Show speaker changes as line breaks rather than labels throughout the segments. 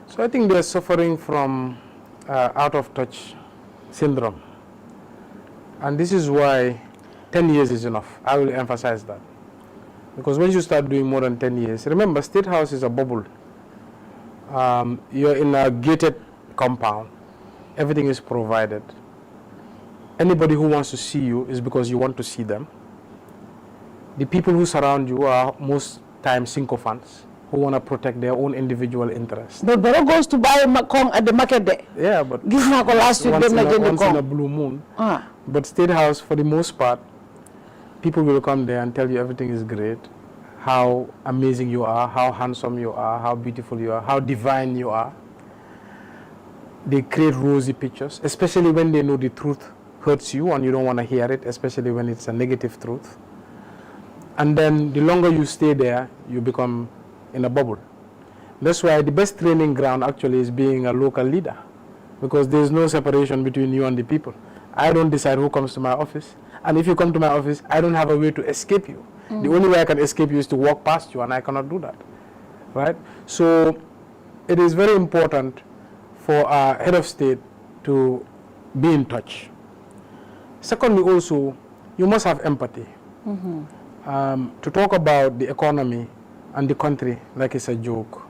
So I think they're suffering from out of touch syndrome. And this is why 10 years is enough. I will emphasize that. Because once you start doing more than 10 years, remember, State House is a bubble. You're in a gated compound. Everything is provided. Anybody who wants to see you is because you want to see them. The people who surround you are most times sycophants who want to protect their own individual interests.
But Barrow goes to buy Kong at the market day.
Yeah, but
once in
a blue moon. But State House, for the most part, people will come there and tell you everything is great, how amazing you are, how handsome you are, how beautiful you are, how divine you are. They create rosy pictures, especially when they know the truth hurts you and you don't want to hear it, especially when it's a negative truth. And then the longer you stay there, you become in a bubble. That's why the best training ground actually is being a local leader, because there's no separation between you and the people. I don't decide who comes to my office. And if you come to my office, I don't have a way to escape you. The only way I can escape you is to walk past you, and I cannot do that, right? So it is very important for our head of state to be in touch. Secondly, also, you must have empathy. To talk about the economy and the country like it's a joke.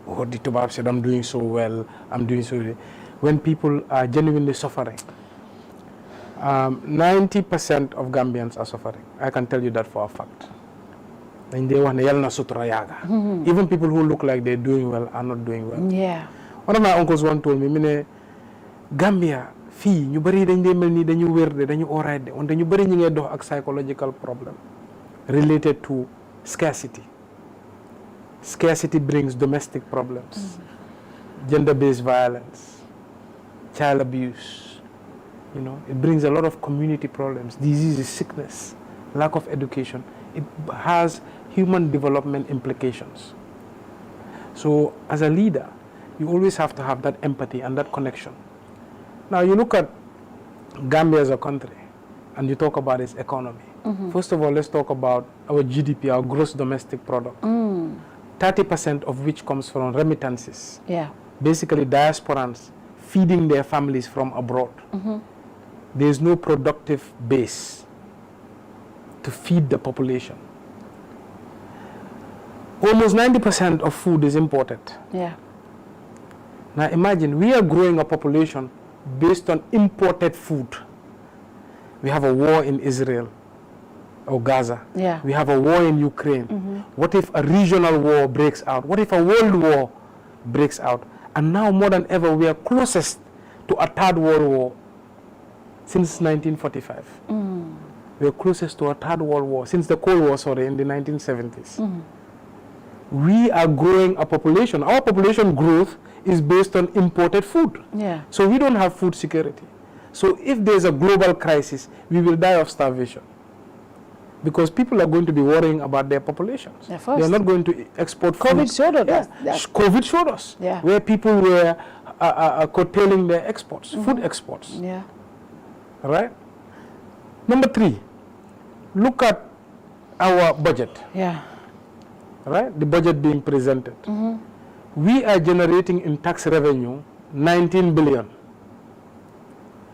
Oh, the Tubab said, I'm doing so well, I'm doing so well. When people are genuinely suffering. 90% of Gambians are suffering. I can tell you that for a fact. Even people who look like they're doing well are not doing well.
Yeah.
One of my uncles once told me, Gambia, fii ñu bari dañ mel ni dañu wër de dañu oray de on dañu bari ñi ngay dox ak psychological problem related to scarcity. Scarcity brings domestic problems, gender-based violence, child abuse. You know, it brings a lot of community problems, diseases, sickness, lack of education. It has human development implications. So as a leader, you always have to have that empathy and that connection. Now you look at Gambia as a country and you talk about its economy. First of all, let's talk about our GDP, our gross domestic product. 30% of which comes from remittances. Yeah. Basically diasporans feeding their families from abroad. There is no productive base to feed the population. Almost 90% of food is imported. Yeah. Now imagine, we are growing a population based on imported food. We have a war in Israel or Gaza. Yeah. We have a war in Ukraine. What if a regional war breaks out? What if a world war breaks out? And now more than ever, we are closest to a third world war since 1945. We are closest to a third world war since the Cold War, in the 1970s. We are growing a population. Our population growth is based on imported food. Yeah. So we don't have food security. So if there's a global crisis, we will die of starvation. Because people are going to be worrying about their populations. Yeah, they are not going to export food.
COVID showed us.
Yeah. COVID showed us. Yeah. Where people were curtailing their exports, food exports. Yeah. Right? Number 3, look at our budget. Yeah. Right? The budget being presented. We are generating in tax revenue 19 billion.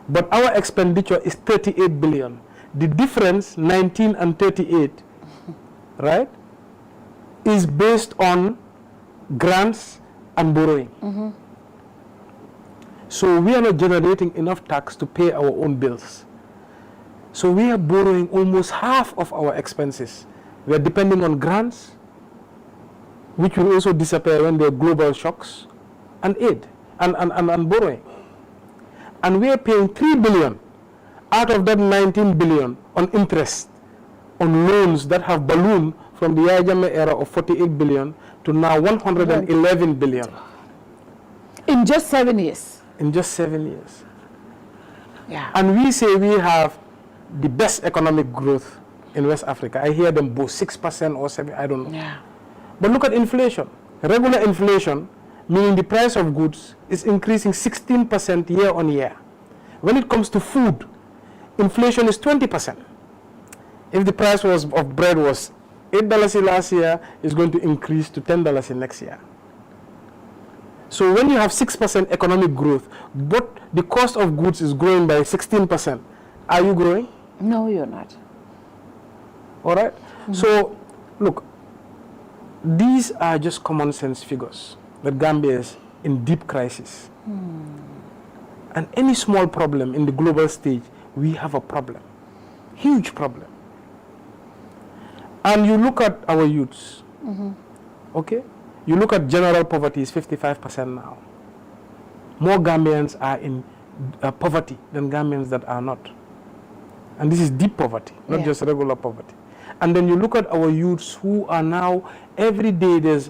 But our expenditure is 38 billion. The difference, 19 and 38, right, is based on grants and borrowing. So we are not generating enough tax to pay our own bills. So we are borrowing almost half of our expenses. We are depending on grants, which will also disappear when there are global shocks, and aid, and borrowing. And we are paying 3 billion out of that 19 billion on interest, on loans that have ballooned from the Yajame era of 48 billion to now 111 billion.
In just 7 years.
In just 7 years. Yeah. And we say we have the best economic growth in West Africa. I hear them both 6% or 7%, I don't know. Yeah. But look at inflation. Regular inflation, meaning the price of goods, is increasing 16% year on year. When it comes to food, inflation is 20%. If the price of bread was $8 last year, it's going to increase to $10 in next year. So when you have 6% economic growth, but the cost of goods is growing by 16%, are you growing?
No, you're not.
All right? So, look, these are just common sense figures that Gambia is in deep crisis. And any small problem in the global stage, we have a problem. Huge problem. And you look at our youths, okay? You look at general poverty is 55% now. More Gambians are in poverty than Gambians that are not. And this is deep poverty, not just regular poverty. And then you look at our youths who are now, every day there's,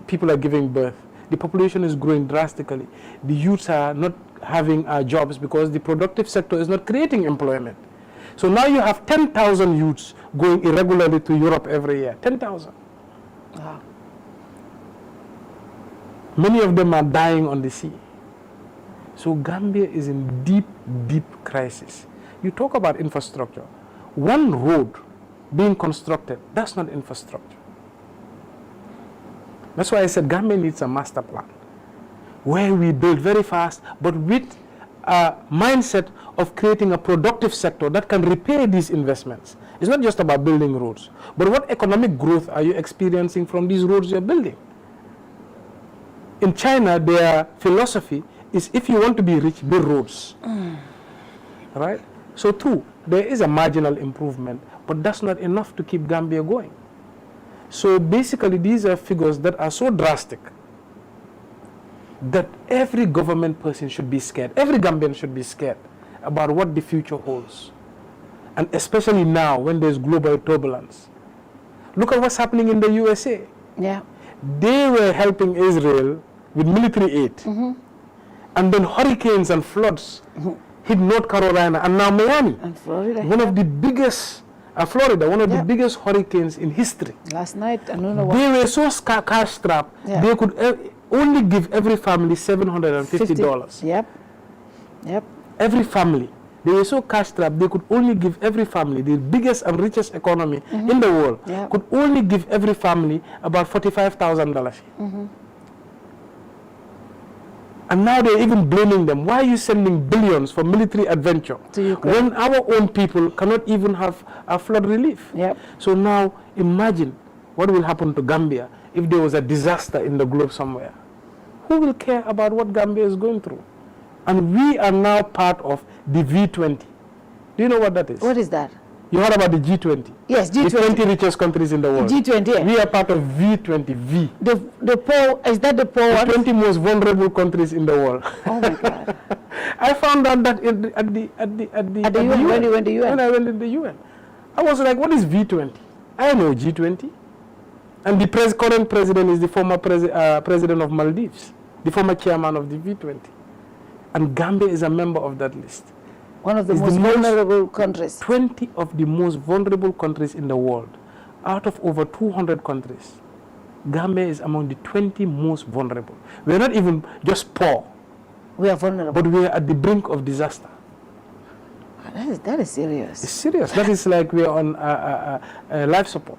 people are giving birth. The population is growing drastically. The youths are not having jobs because the productive sector is not creating employment. So now you have 10,000 youths going irregularly to Europe every year. 10,000.
Wow.
Many of them are dying on the sea. So Gambia is in deep, deep crisis. You talk about infrastructure. One road being constructed, that's not infrastructure. That's why I said Gambia needs a master plan where we build very fast, but with a mindset of creating a productive sector that can repay these investments. It's not just about building roads, but what economic growth are you experiencing from these roads you're building? In China, their philosophy is if you want to be rich, build roads. Right? So true, there is a marginal improvement, but that's not enough to keep Gambia going. So basically, these are figures that are so drastic that every government person should be scared. Every Gambian should be scared about what the future holds. And especially now when there's global turbulence. Look at what's happening in the USA.
Yeah.
They were helping Israel with military aid. And then hurricanes and floods hit North Carolina and now Miami.
And Florida.
One of the biggest, Florida, one of the biggest hurricanes in history.
Last night, I don't know what.
They were so cash strapped, they could only give every family $750.
Yep.
Every family. They were so cash strapped, they could only give every family, the biggest and richest economy in the world, could only give every family about $45,000. And now they're even blaming them. Why are you sending billions for military adventure when our own people cannot even have a flood relief? So now imagine what will happen to Gambia if there was a disaster in the globe somewhere. Who will care about what Gambia is going through? And we are now part of the V20. Do you know what that is?
What is that?
You heard about the G20?
Yes, G20.
The 20 richest countries in the world.
G20, yeah.
We are part of V20, V.
The poor, is that the poor one?
20 most vulnerable countries in the world.
Oh my God.
I found out that at the
UN, when you went to UN?
When I went to the UN. I was like, what is V20? I know G20. And the current president is the former president of Maldives, the former chairman of the V20. And Gambia is a member of that list.
One of the most vulnerable countries.
20 of the most vulnerable countries in the world. Out of over 200 countries, Gambia is among the 20 most vulnerable. We're not even just poor.
We are vulnerable.
But we are at the brink of disaster.
That is serious.
It's serious. That is like we are on life support.